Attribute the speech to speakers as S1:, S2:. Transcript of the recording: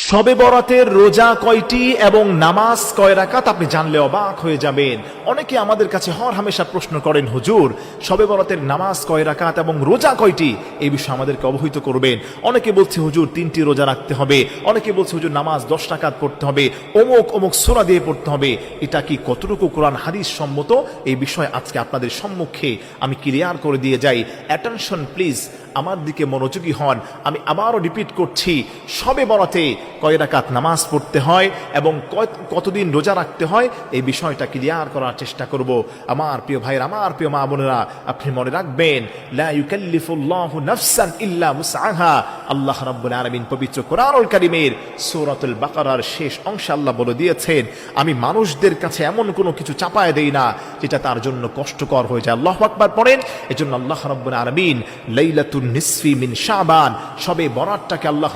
S1: শবে বরাতের রোজা কয়টি এবং নামাজ কয় রাকাত আপনি জানলে অবাক হয়ে যাবেন। অনেকে আমাদের কাছে হর হামেশা প্রশ্ন করেন, হুজুর শবে বরাতের নামাজ কয় রাকাত এবং রোজা কয়টি, এই বিষয়ে আমাদেরকে অবহিত করবেন। অনেকে বলছে হুজুর 3টি রোজা রাখতে হবে, অনেকে বলছে হুজুর নামাজ 10 রাকাত পড়তে হবে, অমুক অমুক সূরা দিয়ে পড়তে হবে। এটা কি কতটুকু কোরআন হাদিস সম্মত, এই বিষয়ে আজকে আপনাদের সম্মুখে আমি ক্লিয়ার করে দিয়ে যাই। অ্যাটেনশন প্লিজ, আমার দিকে মনোযোগী হন। আমি আবারও রিপিট করছি, শবে বরাতে কয় রাকাত নামাজ পড়তে হয় এবং কতদিন রোজা রাখতে হয়, এই বিষয়টা ক্লিয়ার করার চেষ্টা করব। আমার প্রিয় ভাইয়ের, আমার প্রিয় মা বোনেরা, আপনি মনে রাখবেন, লা ইউকাল্লিফুল্লাহু নাফসান ইল্লা উসআহা। আল্লাহ রাব্বুল আলামিন পবিত্র কোরআনুল কারীমের সূরাতুল বাকারার শেষ অংশে আল্লাহ বলে দিয়েছেন, আমি মানুষদের কাছে এমন কোনো কিছু চাপায় দেই না যেটা তার জন্য কষ্টকর হয়ে যায়। আল্লাহু আকবার পড়েন। এজন্য আল্লাহ রাব্বুল আলামিন লাইলাতুন নিসফি মিন শাবান, শবে বরাতটাকে আল্লাহ